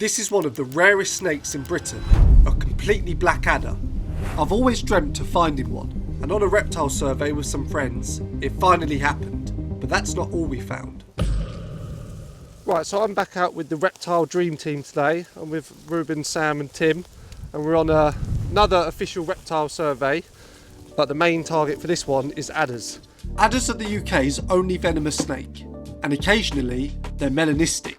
This is one of the rarest snakes in Britain, a completely black adder. I've always dreamt of finding one, and on a reptile survey with some friends, it finally happened. But that's not all we found. Right, so I'm back out with the reptile dream team today. I'm with Reuben, Sam and Tim, and we're on another official reptile survey, but the main target for this one is adders. Adders are the UK's only venomous snake, and occasionally they're melanistic,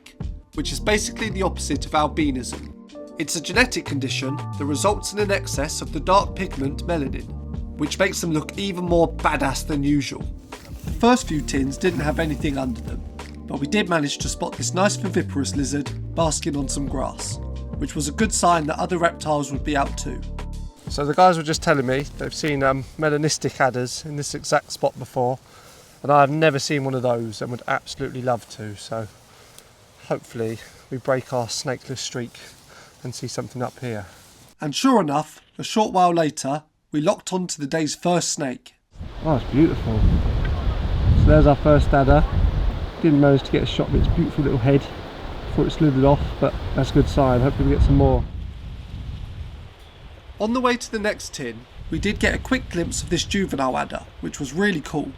which is basically the opposite of albinism. It's a genetic condition that results in an excess of the dark pigment melanin, which makes them look even more badass than usual. The first few tins didn't have anything under them, but we did manage to spot this nice viviparous lizard basking on some grass, which was a good sign that other reptiles would be out too. So the guys were just telling me they've seen melanistic adders in this exact spot before, and I've never seen one of those and would absolutely love to, so hopefully we break our snakeless streak and see something up here. And sure enough, a short while later, we locked on to the day's first snake. Oh, it's beautiful. So there's our first adder. Didn't manage to get a shot of its beautiful little head before it slithered off, but that's a good sign. Hopefully we get some more. On the way to the next tin, we did get a quick glimpse of this juvenile adder, which was really cool.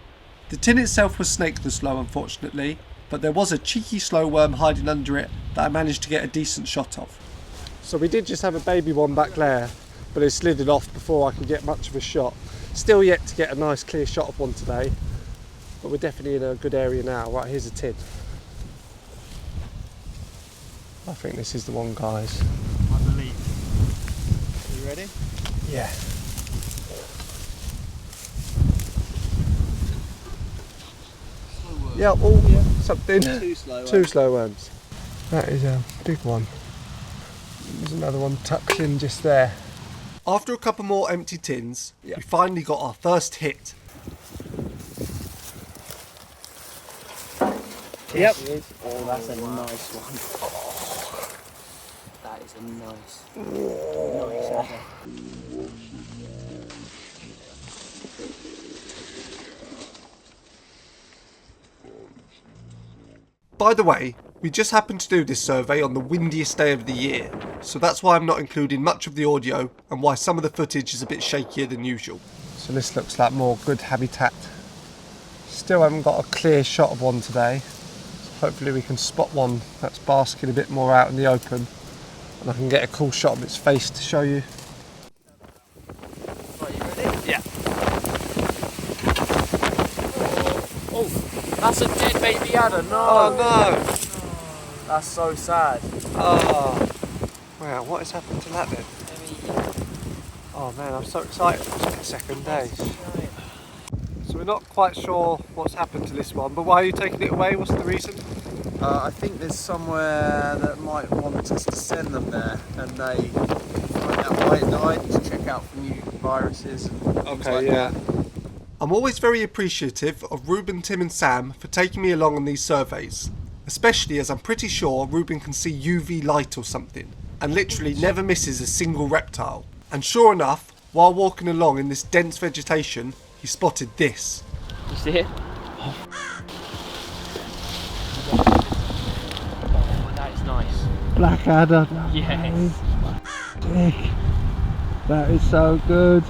The tin itself was snakeless though, unfortunately, but there was a cheeky slow worm hiding under it that I managed to get a decent shot of. So we did just have a baby one back there, but it slithered off before I could get much of a shot. Still yet to get a nice clear shot of one today, but we're definitely in a good area now. Right, here's a tin. I think this is the one, guys. I believe. Are you ready? Yeah. Yeah, oh, yeah. Something. Two slow worms. That is a big one. There's another one tucked in just there. After a couple more empty tins, we finally got our first hit. Yep. Oh, that's a nice one. Oh, that is a nice adder. By the way, we just happened to do this survey on the windiest day of the year, so that's why I'm not including much of the audio and why some of the footage is a bit shakier than usual. So this looks like more good habitat. Still haven't got a clear shot of one today. So hopefully we can spot one that's basking a bit more out in the open, and I can get a cool shot of its face to show you. Are you ready? Yeah. Oh, that's a dead baby adder. No. Oh no. That's so sad. Oh. Wow, what has happened to that then? Oh man, I'm so excited for the second day. So we're not quite sure what's happened to this one, but why are you taking it away? What's the reason? I think there's somewhere that might want us to send them there, and they find out why it died to check out for new viruses and things like that. I'm always very appreciative of Reuben, Tim and Sam for taking me along on these surveys, especially as I'm pretty sure Reuben can see UV light or something, and literally never misses a single reptile. And sure enough, while walking along in this dense vegetation, he spotted this. You see it? Oh, that is nice. Black adder. Yes. That is so good.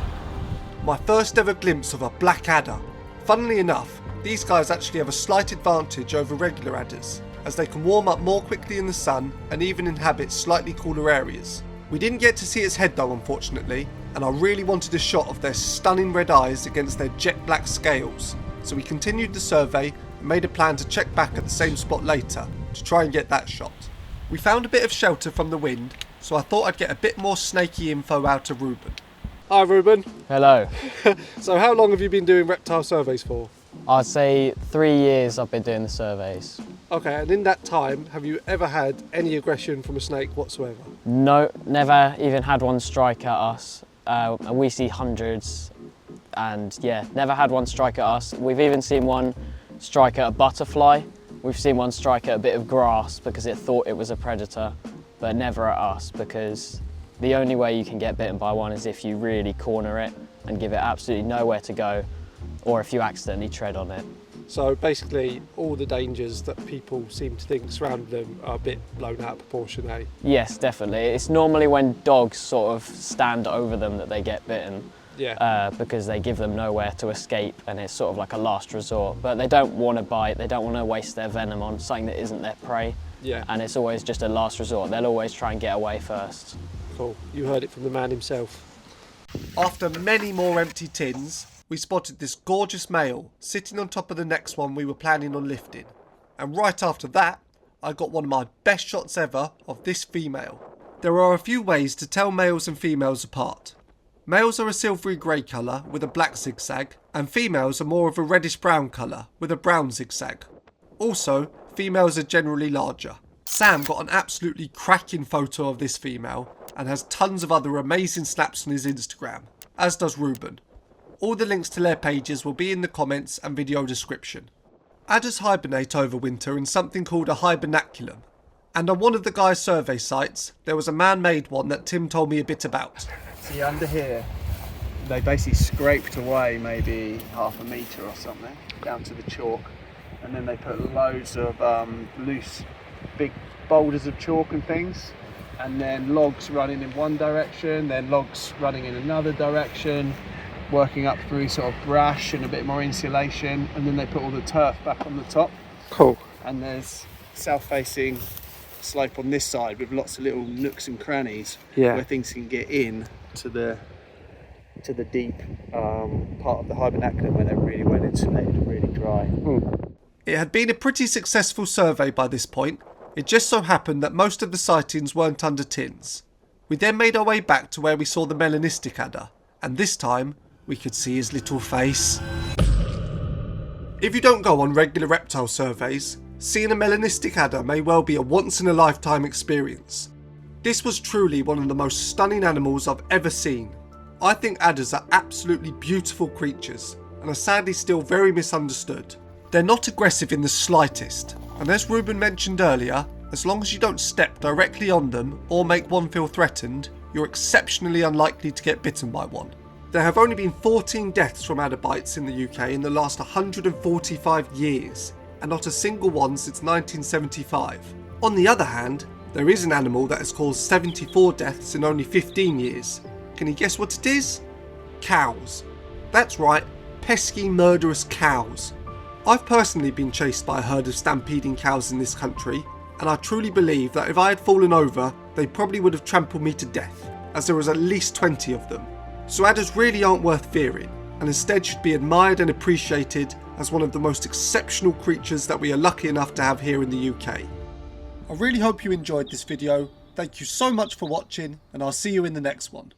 My first ever glimpse of a black adder. Funnily enough, these guys actually have a slight advantage over regular adders, as they can warm up more quickly in the sun and even inhabit slightly cooler areas. We didn't get to see its head though, unfortunately, and I really wanted a shot of their stunning red eyes against their jet black scales, so we continued the survey and made a plan to check back at the same spot later to try and get that shot. We found a bit of shelter from the wind, so I thought I'd get a bit more snaky info out of Reuben. Hi Reuben. Hello. So how long have you been doing reptile surveys for? I'd say 3 years I've been doing the surveys. Okay, and in that time, have you ever had any aggression from a snake whatsoever? No, never even had one strike at us. And we see hundreds, and yeah, never had one strike at us. We've even seen one strike at a butterfly. We've seen one strike at a bit of grass because it thought it was a predator, but never at us, because the only way you can get bitten by one is if you really corner it and give it absolutely nowhere to go, or if you accidentally tread on it. So basically all the dangers that people seem to think surround them are a bit blown out of proportion, eh? Yes, definitely. It's normally when dogs sort of stand over them that they get bitten. Yeah. Because they give them nowhere to escape, and it's sort of like a last resort. But they don't want to bite, they don't want to waste their venom on something that isn't their prey. Yeah. And it's always just a last resort. They'll always try and get away first. Cool. You heard it from the man himself. After many more empty tins, we spotted this gorgeous male sitting on top of the next one we were planning on lifting. And right after that, I got one of my best shots ever of this female. There are a few ways to tell males and females apart. Males are a silvery grey colour with a black zigzag, and females are more of a reddish brown colour with a brown zigzag. Also, females are generally larger. Sam got an absolutely cracking photo of this female and has tons of other amazing snaps on his Instagram, as does Reuben. All the links to their pages will be in the comments and video description. Adders hibernate over winter in something called a hibernaculum, and on one of the guy's survey sites there was a man-made one that Tim told me a bit about. See, under here, they basically scraped away maybe half a metre or something down to the chalk, and then they put loads of loose, big boulders of chalk and things, and then logs running in one direction, then logs running in another direction, working up through sort of brash and a bit more insulation, and then they put all the turf back on the top. Cool. And there's south-facing slope on this side with lots of little nooks and crannies where things can get in to the deep part of the hibernaculum where they're really well insulated and really dry. It had been a pretty successful survey by this point. It just so happened that most of the sightings weren't under tins. We then made our way back to where we saw the melanistic adder, and this time we could see his little face. If you don't go on regular reptile surveys, seeing a melanistic adder may well be a once-in-a-lifetime experience. This was truly one of the most stunning animals I've ever seen. I think adders are absolutely beautiful creatures and are sadly still very misunderstood. They're not aggressive in the slightest, and as Reuben mentioned earlier, as long as you don't step directly on them or make one feel threatened, you're exceptionally unlikely to get bitten by one. There have only been 14 deaths from adder bites in the UK in the last 145 years, and not a single one since 1975. On the other hand, there is an animal that has caused 74 deaths in only 15 years. Can you guess what it is? Cows. That's right, pesky murderous cows. I've personally been chased by a herd of stampeding cows in this country, and I truly believe that if I had fallen over, they probably would have trampled me to death, as there was at least 20 of them. So adders really aren't worth fearing, and instead should be admired and appreciated as one of the most exceptional creatures that we are lucky enough to have here in the UK. I really hope you enjoyed this video. Thank you so much for watching, and I'll see you in the next one.